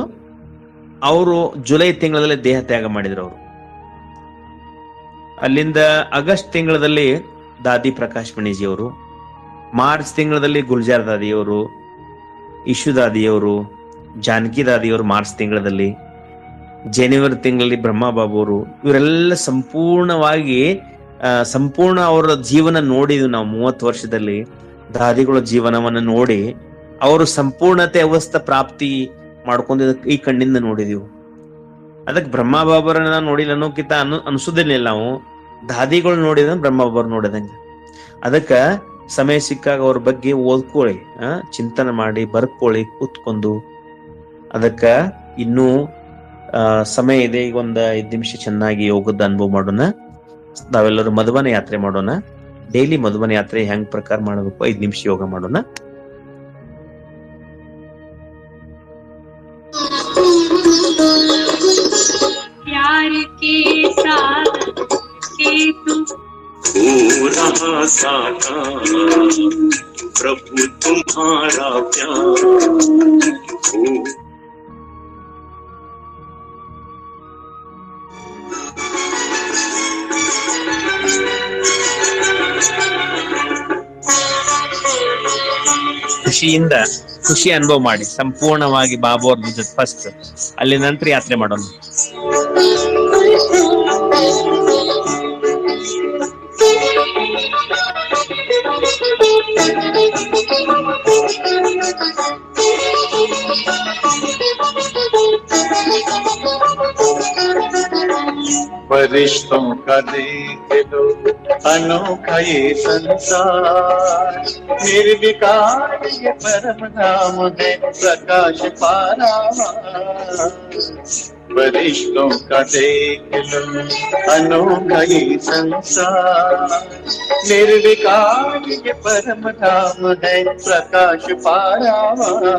ಅವರು ಜುಲೈ ತಿಂಗಳಲ್ಲಿ ದೇಹ ತ್ಯಾಗ ಮಾಡಿದ್ರು ಅವರು. ಅಲ್ಲಿಂದ ಆಗಸ್ಟ್ ತಿಂಗಳಲ್ಲಿ ದಾದಿ ಪ್ರಕಾಶ್ ಮಣಿಜಿ ಅವರು, ಮಾರ್ಚ್ ತಿಂಗಳಲ್ಲಿ ಗುಲ್ಜಾರ್ ದಾದಿಯವರು, ಇಶು ದಾದಿಯವರು, ಜಾನಕಿ ದಾದಿಯವರು ಮಾರ್ಚ್ ತಿಂಗಳಲ್ಲಿ, ಜನವರಿ ತಿಂಗಳಲ್ಲಿ ಬ್ರಹ್ಮಬಾಬು ಅವರು. ಇವರೆಲ್ಲ ಸಂಪೂರ್ಣ ಅವರ ಜೀವನ ನೋಡಿದ್ವಿ ನಾವು. 30 ವರ್ಷದಲ್ಲಿ ದಾದಿಗಳ ಜೀವನವನ್ನು ನೋಡಿ ಅವರು ಸಂಪೂರ್ಣತೆ ಅವಸ್ಥೆ ಪ್ರಾಪ್ತಿ ಮಾಡ್ಕೊಂಡಿದ್ದ ಈ ಕಣ್ಣಿಂದ ನೋಡಿದೀವಿ. ಅದಕ್ಕೆ ಬ್ರಹ್ಮಬಾಬರನ್ನ ನೋಡಿಲ್ಲ ಅನ್ನೋಕ್ಕಿಂತ ಅನ್ಸುದಿಲ್ಲ ನಾವು. ದಾದಿಗಳು ನೋಡಿದ ಬ್ರಹ್ಮಬಾಬರ್ ನೋಡಿದಂಗೆ. ಅದಕ್ಕ ಸಮಯ ಸಿಕ್ಕಾಗ ಅವ್ರ ಬಗ್ಗೆ ಓದ್ಕೊಳ್ಳಿ, ಚಿಂತನೆ ಮಾಡಿ, ಬರ್ಕೊಳ್ಳಿ ಕೂತ್ಕೊಂಡು. ಅದಕ್ಕ ಇನ್ನೂ ಸಮಯ ಇದೆ. ಈಗ ಒಂದ್ 5 ನಿಮಿಷ ಚೆನ್ನಾಗಿ ಯೋಗದ ಅನುಭವ ಮಾಡೋಣ. ನಾವೆಲ್ಲರೂ ಮಧುಬನ ಯಾತ್ರೆ ಮಾಡೋಣ. ಡೈಲಿ ಮಧುಬನ ಯಾತ್ರೆ ಹೆಂಗ್ ಪ್ರಕಾರ ಮಾಡಬೇಕು, 5 ನಿಮಿಷ ಯೋಗ ಮಾಡೋಣ. प्यार के साथ के तू हो रहा साकार, प्रभु तुम्हारा प्यार हो। ಖುಷಿಯಿಂದ ಖುಷಿ ಅನುಭವ ಮಾಡಿ ಸಂಪೂರ್ಣವಾಗಿ ಬಾಬು ಅವ್ರ ಜೊತೆ ಫಸ್ಟ್, ಅಲ್ಲಿ ನಂತರ ಯಾತ್ರೆ ಮಾಡೋಣ. फरिश्तों का देख लो अनोखा ये संसार, निर्विकार ये परम नाम है प्रकाश पारावार। फरिश्तों का देख लो अनोखा ये संसार, निर्विकार ये परम नाम है प्रकाश पारावार।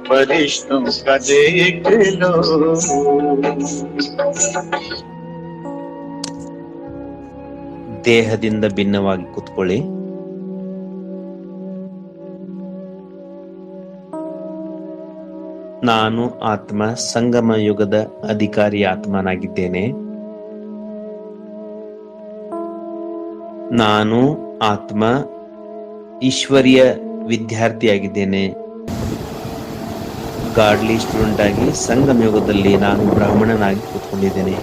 फरिश्तों का देख लो। ದೇಹದಿಂದ ಭಿನ್ನವಾಗಿ ಕೂತ್ಕೊಳ್ಳಿ. ನಾನು ಆತ್ಮ ಸಂಗಮ ಯುಗದ ಅಧಿಕಾರಿ ಆತ್ಮನಾಗಿದ್ದೇನೆ. ನಾನು ಆತ್ಮ ಈಶ್ವರಿಯ ವಿದ್ಯಾರ್ಥಿಯಾಗಿದ್ದೇನೆ. ಗಾಡ್ಲಿ ಸ್ಟೂಡೆಂಟ್ ಆಗಿ ಸಂಗಮ ಯುಗದಲ್ಲಿ ನಾನು ಬ್ರಾಹ್ಮಣನಾಗಿ ಕೂತ್ಕೊಂಡಿದ್ದೇನೆ.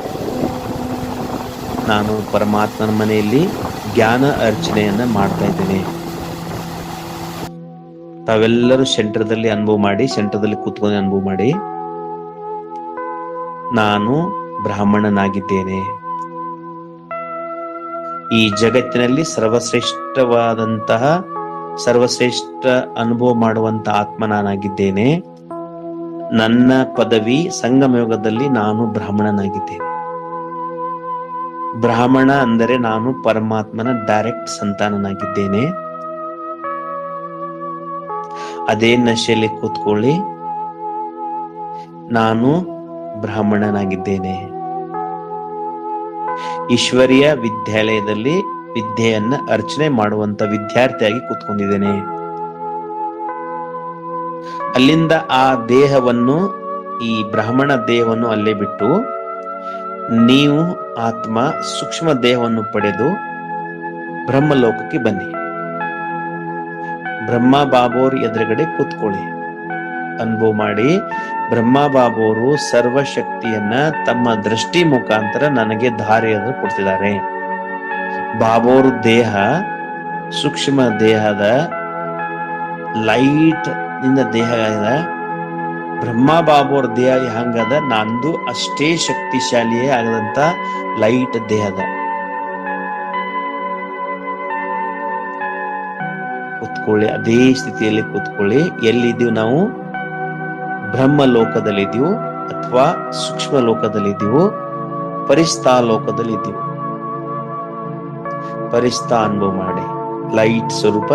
ನಾನು ಪರಮಾತ್ಮನ ಮನೆಯಲ್ಲಿ ಜ್ಞಾನ ಅರ್ಚನೆಯನ್ನ ಮಾಡ್ತಾ ಇದ್ದೇನೆ. ತಾವೆಲ್ಲರೂ ಸೆಂಟರ್ದಲ್ಲಿ ಅನುಭವ ಮಾಡಿ, ಸೆಂಟರ್ದಲ್ಲಿ ಕೂತ್ಕೊಂಡು ಅನುಭವ ಮಾಡಿ, ನಾನು ಬ್ರಾಹ್ಮಣನಾಗಿದ್ದೇನೆ. ಈ ಜಗತ್ತಿನಲ್ಲಿ ಸರ್ವಶ್ರೇಷ್ಠ ಅನುಭವ ಮಾಡುವಂತ ಆತ್ಮ ನಾನಾಗಿದ್ದೇನೆ. ನನ್ನ ಪದವಿ ಸಂಗಮಯುಗದಲ್ಲಿ ನಾನು ಬ್ರಾಹ್ಮಣನಾಗಿದ್ದೇನೆ. ಬ್ರಾಹ್ಮಣ ಅಂದರೆ ನಾನು ಪರಮಾತ್ಮನ ಡೈರೆಕ್ಟ್ ಸಂತಾನನಾಗಿದ್ದೇನೆ. ಅದೇ ನಶೆಯಲ್ಲಿ ಕೂತ್ಕೊಳ್ಳಿ, ನಾನು ಬ್ರಾಹ್ಮಣನಾಗಿದ್ದೇನೆ. ಈಶ್ವರೀಯ ವಿದ್ಯಾಲಯದಲ್ಲಿ ವಿದ್ಯೆಯನ್ನ ಅರ್ಚನೆ ಮಾಡುವಂತ ವಿದ್ಯಾರ್ಥಿಯಾಗಿ ಕೂತ್ಕೊಂಡಿದ್ದೇನೆ. ಅಲ್ಲಿಂದ ಆ ದೇಹವನ್ನು, ಈ ಬ್ರಾಹ್ಮಣ ದೇಹವನ್ನು ಅಲ್ಲೇ ಬಿಟ್ಟು ನೀವು ಆತ್ಮ ಸೂಕ್ಷ್ಮ ದೇಹವನ್ನು ಪಡೆದು ಬ್ರಹ್ಮಲೋಕಕ್ಕೆ ಬನ್ನಿ. ಬ್ರಹ್ಮ ಬಾಬೋರ್ ಎದುರುಗಡೆ ಕೂತ್ಕೊಳ್ಳಿ, ಅನುಭವ ಮಾಡಿ. ಬ್ರಹ್ಮ ಬಾಬೋರು ಸರ್ವಶಕ್ತಿಯನ್ನ ತಮ್ಮ ದೃಷ್ಟಿ ಮುಖಾಂತರ ನನಗೆ ಧಾರೆಯನ್ನು ಕೊಡ್ತಿದ್ದಾರೆ. ಬಾಬೋರ್ ದೇಹ ಸೂಕ್ಷ್ಮ ದೇಹದ ಲೈಟ್ ನಿಂದ ದೇಹ ಇದೆ. ಬ್ರಹ್ಮ ಬಾಬೋರ್ ದೇಹ ಹಂಗದ, ನಂದು ಅಷ್ಟೇ ಶಕ್ತಿಶಾಲಿಯೇ ಆಗದಂತ ಲೈಟ್ ದೇಹದ. ಕೂತ್ಕೊಳ್ಳಿ, ಅದೇ ಸ್ಥಿತಿಯಲ್ಲಿ ಕೂತ್ಕೊಳ್ಳಿ. ಎಲ್ಲಿದ್ದೀವಿ ನಾವು? ಬ್ರಹ್ಮ ಲೋಕದಲ್ಲಿದ್ದೀವು ಅಥವಾ ಸೂಕ್ಷ್ಮ ಲೋಕದಲ್ಲಿದ್ದೀವು, ಪರಿಸ್ಥಾ ಲೋಕದಲ್ಲಿದ್ದೀವು. ಪರಿಸ್ಥಾ ಅನುಭವ ಮಾಡಿ. ಲೈಟ್ ಸ್ವರೂಪ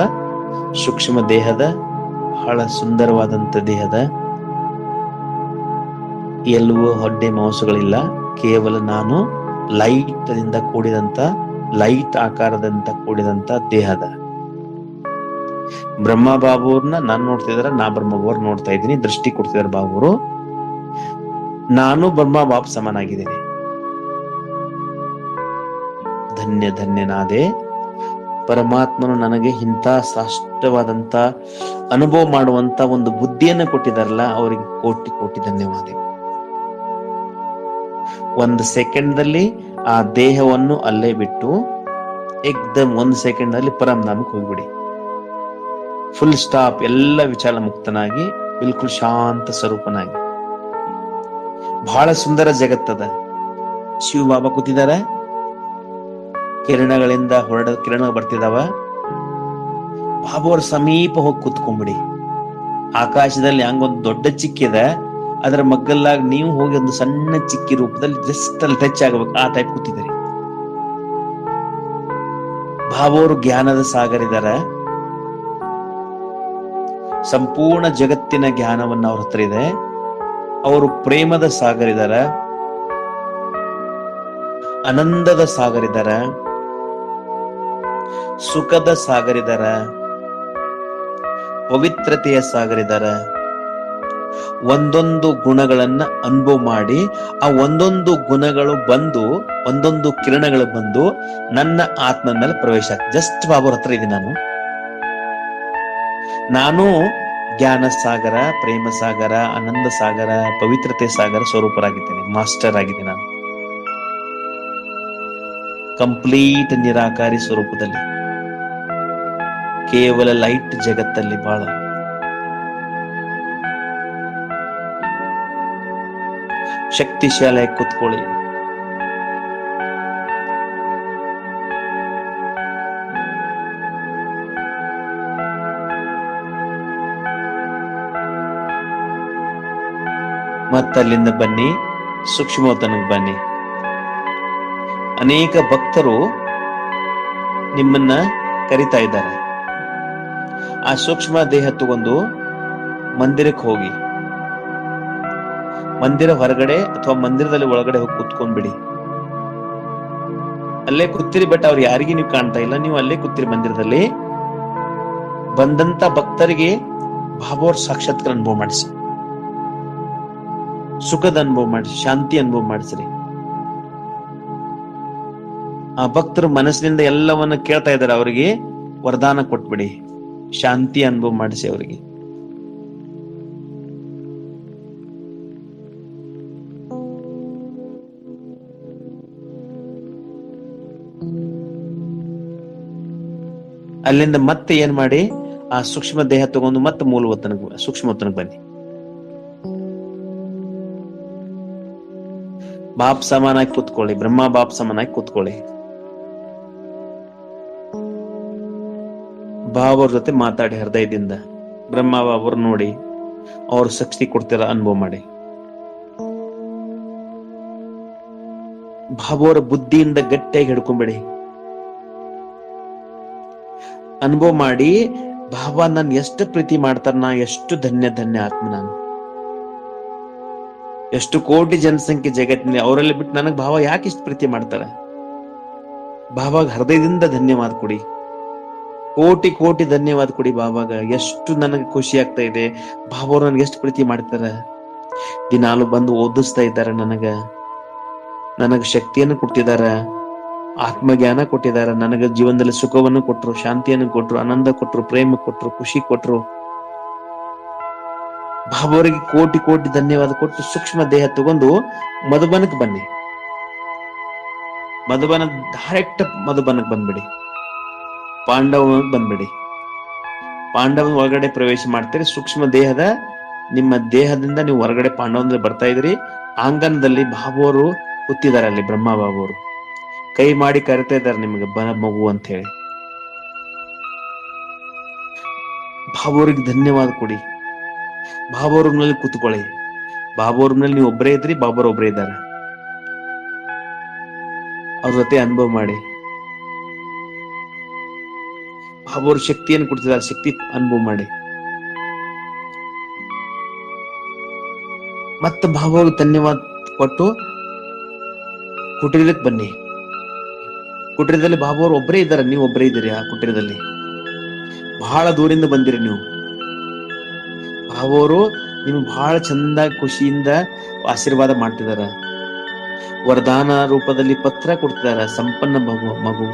ಸೂಕ್ಷ್ಮ ದೇಹದ, ಬಹಳ ಸುಂದರವಾದಂತ ದೇಹದ, ಎಲ್ಲವೂ ಹೊಡ್ಡೆ ಮಾಂಸಗಳಿಲ್ಲ, ಕೇವಲ ನಾನು ಲೈಟ್ ದಿಂದ ಕೂಡಿದಂತ, ಲೈಟ್ ಆಕಾರದಂತ ಕೂಡಿದಂತ ದೇಹದ. ಬ್ರಹ್ಮ ಬಾಬುರ್ನ ನಾನು ನೋಡ್ತಿದಾರೆ, ನಾ ಬ್ರಹ್ಮ ಬಾಬುರ್ ನೋಡ್ತಾ ಇದ್ದೀನಿ, ದೃಷ್ಟಿ ಕೊಡ್ತಿದಾರೆ ಬಾಬುರು. ನಾನು ಬ್ರಹ್ಮ ಬಾಬ್ ಸಮನಾಗಿದ್ದೇನೆ. ಧನ್ಯನಾದೆ. ಪರಮಾತ್ಮನು ನನಗೆ ಇಂಥ ಶ್ರೇಷ್ಠವಾದಂತ ಅನುಭವ ಮಾಡುವಂತ ಒಂದು ಬುದ್ಧಿಯನ್ನು ಕೊಟ್ಟಿದಾರಲ್ಲ, ಅವರಿಗೆ ಕೋಟಿ ಕೋಟಿ ಧನ್ಯವಾದ. ಒಂದು ಸೆಕೆಂಡ್ ಆ ದೇಹವನ್ನು ಅಲ್ಲೇ ಬಿಟ್ಟು ಏಕ್ದಮ್ 1 ಸೆಕೆಂಡ್ ಅಲ್ಲಿ ಪರಮಧಾಮಕ್ಕೆ ಹೋಗ್ಬಿಡಿ. Full stop. ಎಲ್ಲ ವಿಚಾರ ಮುಕ್ತನಾಗಿ, ಬಿಲ್ಕುಲ್ ಶಾಂತ ಸ್ವರೂಪನಾಗಿ. ಬಹಳ ಸುಂದರ ಜಗತ್ತದ. ಶಿವ ಬಾಬಾ ಕೂತಿದಾರ, ಕಿರಣಗಳಿಂದ ಹೊರಡ ಕಿರಣ ಬರ್ತಿದಾವ. ಬಾಬಾ ಅವ್ರ ಸಮೀಪ ಹೋಗಿ ಕೂತ್ಕೊಂಡ್ಬಿಡಿ. ಆಕಾಶದಲ್ಲಿ ಹಂಗೊಂದು ದೊಡ್ಡ ಚಿಕ್ಕಿದೆ, ಅದರ ಮಗ್ಗಲ್ಲಾಗ ನೀವು ಹೋಗಿ ಒಂದು ಸಣ್ಣ ಚಿಕ್ಕಿ ರೂಪದಲ್ಲಿ ಜಸ್ಟ್ ಅಲ್ಲಿ ಟಚ್ ಆಗಬೇಕು, ಆ ಟೈಪ್ ಕೂತಿದ್ದೀರಿ. ಬಾಬಾ ಅವರು ಜ್ಞಾನದ ಸಾಗರ ಇದಾರ. ಸಂಪೂರ್ಣ ಜಗತ್ತಿನ ಜ್ಞಾನವನ್ನ ಅವ್ರ ಹತ್ರ ಇದೆ. ಅವರು ಪ್ರೇಮದ ಸಾಗರ ಇದಾರ, ಆನಂದದ ಸಾಗರ ಇದಾರ, ಸುಖದ ಸಾಗರ ಇದಾರ, ಪವಿತ್ರತೆಯ ಸಾಗರ ಇದಾರ. ಒಂದೊಂದು ಗುಣಗಳನ್ನ ಅನುಭವ ಮಾಡಿ, ಆ ಒಂದೊಂದು ಗುಣಗಳು ಬಂದು, ಒಂದೊಂದು ಕಿರಣಗಳು ಬಂದು ನನ್ನ ಆತ್ಮದ ಮೇಲೆ ಪ್ರವೇಶ ಆಗ್ತದೆ. ಜಸ್ಟ್ ಬಾಬುರ ಹತ್ರ ಇದ್ದೀನಿ ನಾನು ಜ್ಞಾನ ಸಾಗರ, ಪ್ರೇಮ ಸಾಗರ, ಆನಂದ ಸಾಗರ, ಪವಿತ್ರತೆ ಸಾಗರ ಸ್ವರೂಪರಾಗಿದ್ದೇನೆ. ಮಾಸ್ಟರ್ ಆಗಿದ್ದೀನಿ ನಾನು. ಕಂಪ್ಲೀಟ್ ನಿರಾಕಾರಿ ಸ್ವರೂಪದಲ್ಲಿ, ಕೇವಲ ಲೈಟ್ ಜಗತ್ತಲ್ಲಿ ಬಹಳ ಶಕ್ತಿಶಾಲಿ ಕೂತ್ಕೊಳ್ಳಿ. ಮತ್ತಲ್ಲಿಂದ ಬನ್ನಿ, ಸೂಕ್ಷ್ಮತನಕ್ಕೆ ಬನ್ನಿ. ಅನೇಕ ಭಕ್ತರು ನಿಮ್ಮನ್ನ ಕರಿತಾ ಇದ್ದಾರೆ. ಆ ಸೂಕ್ಷ್ಮ ದೇಹ ತಗೊಂಡು ಮಂದಿರಕ್ಕೆ ಹೋಗಿ, ಮಂದಿರ ಹೊರಗಡೆ ಅಥವಾ ಮಂದಿರದಲ್ಲಿ ಒಳಗಡೆ ಹೋಗಿ ಕೂತ್ಕೊಂಡ್ಬಿಡಿ. ಅಲ್ಲೇ ಕೂತಿರಿ, ಬಟ್ ಅವ್ರು ಯಾರಿಗೂ ನೀವು ಕಾಣ್ತಾ ಇಲ್ಲ, ನೀವು ಅಲ್ಲೇ ಕೂತಿರಿ ಮಂದಿರದಲ್ಲಿ. ಬಂದಂತ ಭಕ್ತರಿಗೆ ಬಾಬೋರ್ ಸಾಕ್ಷಾತ್ಕಾರ ಅನುಭವ ಮಾಡಿಸಿ, ಸುಖದ ಅನುಭವ ಮಾಡಿಸಿ, ಶಾಂತಿ ಅನುಭವ ಮಾಡಿಸ್ರಿ. ಆ ಭಕ್ತರು ಮನಸ್ಸಿನಿಂದ ಎಲ್ಲವನ್ನ ಕೇಳ್ತಾ ಇದ್ದಾರೆ, ಅವರಿಗೆ ವರದಾನ ಕೊಟ್ಬಿಡಿ, ಶಾಂತಿ ಅನುಭವ ಮಾಡಿಸಿ ಅವರಿಗೆ. ಅಲ್ಲಿಂದ ಮತ್ತೆ ಏನ್ ಮಾಡಿ, ಆ ಸೂಕ್ಷ್ಮ ದೇಹ ತಗೊಂಡು ಮತ್ತೆ ಮೂಲವತನಕ್ಕೆ ಸೂಕ್ಷ್ಮವತನಕ್ಕೆ ಬನ್ನಿ. ಬಾಪ್ ಸಮಾನಾಗಿ ಕೂತ್ಕೊಳ್ಳಿ, ಬ್ರಹ್ಮ ಬಾಪ್ ಸಮಾನಾಗಿ ಕೂತ್ಕೊಳ್ಳಿ. ಬಾಬಾ ಅವ್ರ ಜೊತೆ ಮಾತಾಡಿ ಹೃದಯದಿಂದ. ಬ್ರಹ್ಮ ಬಾಬರ್ ನೋಡಿ, ಅವ್ರ ಶಕ್ತಿ ಕೊಡ್ತಿರ ಅನುಭವ ಮಾಡಿ. ಬಾಬಾವರ ಬುದ್ಧಿಯಿಂದ ಗಟ್ಟಿಯಾಗಿ ಹಿಡ್ಕೊಂಬೇಡಿ, ಅನುಭವ ಮಾಡಿ. ಬಾಬಾ ನನ್ ಎಷ್ಟು ಪ್ರೀತಿ ಮಾಡ್ತಾರ, ನಾ ಎಷ್ಟು ಧನ್ಯ ಧನ್ಯ ಆತ್ಮ ನಾನು. ಎಷ್ಟು ಕೋಟಿ ಜನಸಂಖ್ಯೆ ಜಗತ್ತಿನಲ್ಲಿ, ಅವರಲ್ಲಿ ಬಿಟ್ಟು ನನಗ್ ಭಾವ ಯಾಕೆ ಇಷ್ಟು ಪ್ರೀತಿ ಮಾಡ್ತಾರ. ಬಾಬಾಗ ಹೃದಯದಿಂದ ಧನ್ಯವಾದ ಕೊಡಿ, ಕೋಟಿ ಕೋಟಿ ಧನ್ಯವಾದ ಕೊಡಿ ಬಾಬಾಗ. ಎಷ್ಟು ನನಗೆ ಖುಷಿ ಆಗ್ತಾ ಇದೆ, ಬಾಬಾ ಅವ್ರು ನನ್ಗೆ ಎಷ್ಟು ಪ್ರೀತಿ ಮಾಡ್ತಾರ. ದಿನಾಲು ಬಂದು ಓದಿಸ್ತಾ ಇದ್ದಾರೆ, ನನಗ ಶಕ್ತಿಯನ್ನು ಕೊಟ್ಟಿದಾರ, ಆತ್ಮಜ್ಞಾನ ಕೊಟ್ಟಿದಾರ, ನನಗ ಜೀವನದಲ್ಲಿ ಸುಖವನ್ನು ಕೊಟ್ರು, ಶಾಂತಿಯನ್ನು ಕೊಟ್ರು, ಆನಂದ ಕೊಟ್ರು, ಪ್ರೇಮ ಕೊಟ್ರು, ಖುಷಿ ಕೊಟ್ರು. ಬಾಬಾವರಿಗೆ ಕೋಟಿ ಕೋಟಿ ಧನ್ಯವಾದ ಕೊಟ್ಟು ಸೂಕ್ಷ್ಮ ದೇಹ ತಗೊಂಡು ಮಧುಬನಕ್ಕೆ ಬನ್ನಿ. ಮಧುಬನ ಡೈರೆಕ್ಟ್ ಮಧುಬನಕ್ಕೆ ಬಂದ್ಬಿಡಿ, ಪಾಂಡವನಿಗೆ ಬಂದ್ಬಿಡಿ. ಪಾಂಡವನ ಒಳಗಡೆ ಪ್ರವೇಶ ಮಾಡ್ತೀರಿ. ಸೂಕ್ಷ್ಮ ದೇಹದ ನಿಮ್ಮ ದೇಹದಿಂದ ನೀವು ಹೊರಗಡೆ ಪಾಂಡವನ ಬರ್ತಾ ಇದ್ರಿ. ಆಂಗಣದಲ್ಲಿ ಬಾಬುವರು ಕೂತಿದ್ದಾರೆ, ಅಲ್ಲಿ ಬ್ರಹ್ಮ ಬಾಬುವರು ಕೈ ಮಾಡಿ ಕರಿತಾ ಇದ್ದಾರೆ ನಿಮಗೆ, ಮಗು ಅಂತ ಹೇಳಿ. ಬಾಬುವ್ರಿಗೆ ಧನ್ಯವಾದ ಕೊಡಿ, ಬಾಬಾವ್ರ ಮೇಲೆ ಕೂತ್ಕೊಳ್ಳಿ. ಬಾಬಾವ್ರ ಮೇಲೆ ನೀವು ಒಬ್ಬರೇ ಇದ್ರಿ, ಬಾಬಾರ್ ಒಬ್ಬರೇ ಇದ್ದಾರೆ. ಅವ್ರ ಜೊತೆ ಅನುಭವ ಮಾಡಿ. ಬಾಬಾವ್ರ ಶಕ್ತಿಯನ್ನು ಕೊಡ್ತಿದ್ದಾರೆ, ಶಕ್ತಿ ಅನುಭವ ಮಾಡಿ. ಮತ್ತೆ ಬಾಬಾವ್ರಿಗೆ ಧನ್ಯವಾದ ಕೊಟ್ಟು ಕುಟೀರಕ್ಕೆ ಬನ್ನಿ. ಕುಟೀರದಲ್ಲಿ ಬಾಬಾವ್ರು ಒಬ್ಬರೇ ಇದ್ದಾರೆ, ನೀವು ಒಬ್ಬರೇ ಇದ್ದೀರಿ. ಆ ಕುಟೀರದಲ್ಲಿ ಬಹಳ ದೂರಿಂದ ಬಂದಿರಿ ನೀವು. ಬಾಬಾವ್ರು ನಿಮ್ಗೆ ಬಹಳ ಚಂದ ಖುಷಿಯಿಂದ ಆಶೀರ್ವಾದ ಮಾಡ್ತಿದಾರ. ವರದಾನ ರೂಪದಲ್ಲಿ ಪತ್ರ ಕೊಡ್ತಿದಾರ, ಸಂಪನ್ನ ಮಗು.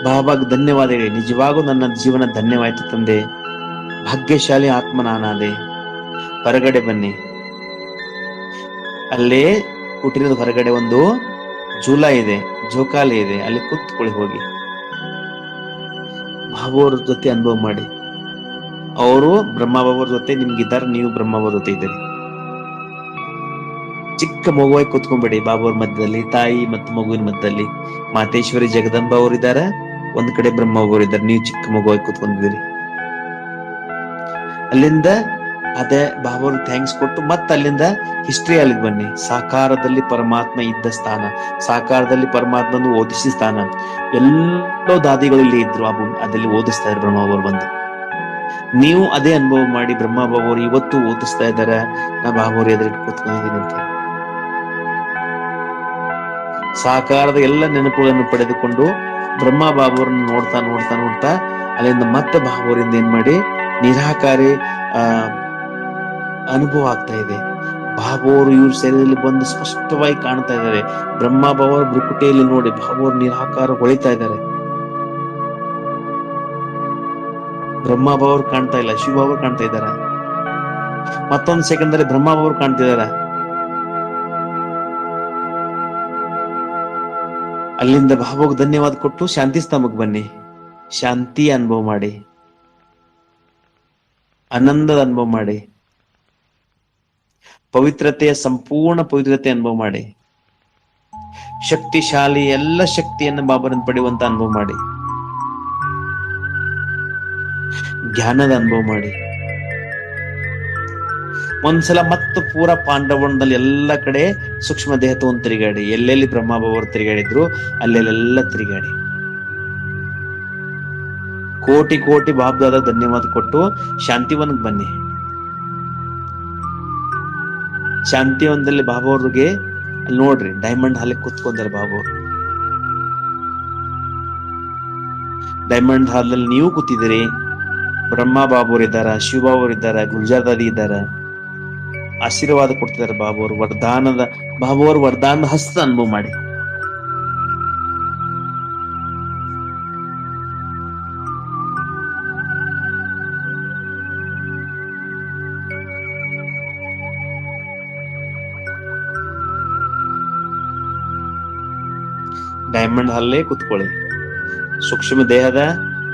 ಬಾಬಾಗ್ ಧನ್ಯವಾದ ಹೇಳಿ, ನಿಜವಾಗೂ ನನ್ನ ಜೀವನ ಧನ್ಯವಾಯ್ತು ತಂದೆ, ಭಾಗ್ಯಶಾಲಿ ಆತ್ಮ ನಾನಾದೆ. ಹೊರಗಡೆ ಬನ್ನಿ. ಅಲ್ಲೇ ಕುಟೀರದ ಹೊರಗಡೆ ಒಂದು ಜೂಲ ಇದೆ, ಜೋಕಾಲಿ ಇದೆ, ಅಲ್ಲಿ ಕೂತ್ಕೊಳ್ಳಿ ಹೋಗಿ. ಬಾಬಾವ್ರ ಜೊತೆ ಅನುಭವ ಮಾಡಿ. ಅವರು ಬ್ರಹ್ಮ ಬಾಬಾವ್ರ ಜೊತೆ ನಿಮ್ಗಿದ್ದಾರೆ, ನೀವು ಬ್ರಹ್ಮ ಬಾಬಾ ಜೊತೆ ಇದ್ದೀರಿ. ಚಿಕ್ಕ ಮಗುವಾಗಿ ಕೂತ್ಕೊಂಡ್ಬೇಡಿ ಬಾಬಾವ್ರ ಮಧ್ಯದಲ್ಲಿ, ತಾಯಿ ಮತ್ತು ಮಗುವಿನ ಮಧ್ಯದಲ್ಲಿ. ಮಾತೇಶ್ವರಿ ಜಗದಂಬ ಅವರಿದ್ದಾರೆ, ಒಂದ್ ಕಡೆ ಬ್ರಹ್ಮ ಬಾಬಾವ್ರು ಇದ್ದಾರೆ, ನೀವು ಚಿಕ್ಕ ಮಗುವಾಗಿ ಕೂತ್ಕೊಂಡಿದ್ದೀರಿ. ಅಲ್ಲಿಂದ ಅದೇ ಬಾಬಾವ್ರ ಥ್ಯಾಂಕ್ಸ್ ಕೊಟ್ಟು ಮತ್ತೆ ಅಲ್ಲಿಂದ ಹಿಸ್ಟ್ರಿ ಅಲ್ಲಿಗೆ ಬನ್ನಿ. ಸಾಕಾರದಲ್ಲಿ ಪರಮಾತ್ಮ ಇದ್ದ ಸ್ಥಾನ, ಸಾಕಾರದಲ್ಲಿ ಪರಮಾತ್ಮನು ಓದಿಸಿದ ಸ್ಥಾನ. ಎಲ್ಲೋ ದಾದಿಗಳು ಇಲ್ಲಿ ಇದ್ರು, ಅದಲ್ಲಿ ಓದಿಸ್ತಾ ಇದ್ರು ಬ್ರಹ್ಮ ಬಾಬಾವ್ರು ಬಂದು. ನೀವು ಅದೇ ಅನುಭವ ಮಾಡಿ. ಬ್ರಹ್ಮ ಬಾಬಾವ್ರು ಇವತ್ತು ಓದಿಸ್ತಾ ಇದಾರ, ನಾ ಬಾಬಾವ್ರ ಎದುರಿಗೆ ಕೂತ್ಕೊಂಡಿದ್ದೀನಿ ಅಂತ. ಸಾಕಾರದ ಎಲ್ಲ ನೆನಪುಗಳನ್ನು ಪಡೆದುಕೊಂಡು ಬ್ರಹ್ಮ ಬಾಬಾವ್ರನ್ನ ನೋಡ್ತಾ ನೋಡ್ತಾ ನೋಡ್ತಾ ಅಲ್ಲಿಂದ ಮತ್ತೆ ಬಾಬಾವ್ರಿಂದ ಏನ್ ಮಾಡಿ ನಿರಾಕಾರಿ ಅನುಭವ ಆಗ್ತಾ ಇದೆ. ಬಾಬಾವ್ರು ಇವ್ರ ಶರೀರದಲ್ಲಿ ಬಂದು ಸ್ಪಷ್ಟವಾಗಿ ಕಾಣ್ತಾ ಇದ್ದಾರೆ. ಬ್ರಹ್ಮ ಬಾಬಾವ್ರ ಬೃಕುಟಿಯಲ್ಲಿ ನೋಡಿ ಬಾಬಾವ್ರು ನಿರಾಕಾರ ಹೊಳಿತಾ ಇದ್ದಾರೆ. ಬ್ರಹ್ಮ ಬಾಬಾವ್ರು ಕಾಣ್ತಾ ಇಲ್ಲ, ಶಿವ ಬಾಬಾ ಕಾಣ್ತಾ ಇದ್ದಾರೆ. ಮತ್ತೊಂದು ಸೆಕೆಂಡ್ ಅಲ್ಲಿ ಬ್ರಹ್ಮ ಬಾಬಾವ್ರು ಕಾಣ್ತಿದಾರ. ಅಲ್ಲಿಂದ ಬಾಬಾಗ್ ಧನ್ಯವಾದ ಕೊಟ್ಟು ಶಾಂತಿ ಸ್ತಂಭಕ್ಕೆ ಬನ್ನಿ. ಶಾಂತಿ ಅನುಭವ ಮಾಡಿ, ಆನಂದದ ಅನುಭವ ಮಾಡಿ, ಪವಿತ್ರತೆಯ ಸಂಪೂರ್ಣ ಪವಿತ್ರತೆ ಅನುಭವ ಮಾಡಿ. ಶಕ್ತಿಶಾಲಿ ಎಲ್ಲ ಶಕ್ತಿಯನ್ನು ಬಾಬಾರನ್ನು ಪಡೆಯುವಂತ ಅನುಭವ ಮಾಡಿ. ಜ್ಞಾನದ ಅನುಭವ ಮಾಡಿ. ಒಂದ್ಸಲ ಮತ್ತೆ ಪೂರಾ ಪಾಂಡವನದಲ್ಲಿ ಎಲ್ಲ ಕಡೆ ಸೂಕ್ಷ್ಮ ದೇಹ ತಗೊಂಡ್ ತಿರುಗಾಡಿ. ಎಲ್ಲೆಲ್ಲಿ ಬ್ರಹ್ಮ ಬಾಬಾವ್ರು ತಿರುಗಾಡಿದ್ರು ಅಲ್ಲೆಲ್ಲ ತಿರುಗಾಡಿ. ಕೋಟಿ ಕೋಟಿ ಬಾಬ್ದಾದ ಧನ್ಯವಾದ ಕೊಟ್ಟು ಶಾಂತಿವನಕ್ಕೆ ಬನ್ನಿ. ಶಾಂತಿವನದಲ್ಲಿ ಬಾಬಾವ್ರಿಗೆ ಅಲ್ಲಿ ನೋಡ್ರಿ, ಡೈಮಂಡ್ ಹಾಲ್ ಕೂತ್ಕೊಂಡಾರೆ ಬಾಬಾವ್ರು. ಡೈಮಂಡ್ ಹಾಲ್ ಅಲ್ಲಿ ನೀವು ಕೂತಿದ್ದೀರಿ. ಬ್ರಹ್ಮ ಬಾಬಾವ್ರು ಇದ್ದಾರ, ಶಿವ ಬಾಬಾವ್ರು ಇದ್ದಾರ, ಗುಲ್ಜಾರ್ದಾದಿ ಇದ್ದಾರ. ಆಶೀರ್ವಾದ ಕೊಡ್ತಿದ್ದಾರೆ ಬಾಬಾವ್ರು. ಬಾಬಾವ್ರ ವರದಾನದ ಹಸ್ತ ಅನುಭವ ಮಾಡಿ. ಡೈಮಂಡ್ ಹಾಲೇ ಕುತ್ಕೊಳ್ಳಿ. ಸೂಕ್ಷ್ಮ ದೇಹದ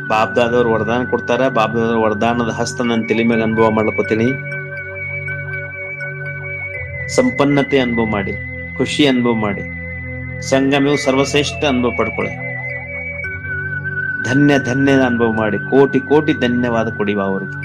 ಬಾಬ್ದಾದವ್ರು ವರದಾನ ಕೊಡ್ತಾರ. ಬಾಬ್ದಾದವ್ರ ವರದಾನದ ಹಸ್ತ ನನ್ನ ತಲೆ ಮೇಲೆ ಅನುಭವ ಮಾಡ್ಕೋತೀನಿ. ಸಂಪನ್ನತೆ ಅನುಭವ ಮಾಡಿ, ಖುಷಿ ಅನುಭವ ಮಾಡಿ, ಸಂಗಮವು ಸರ್ವಶ್ರೇಷ್ಠ ಅನುಭವ ಪಡ್ಕೊಳ್ಳಿ. ಧನ್ಯ ಧನ್ಯ ಅನುಭವ ಮಾಡಿ, ಕೋಟಿ ಕೋಟಿ ಧನ್ಯವಾದ ಕೊಡಿವ ಅವ್ರಿಗೆ.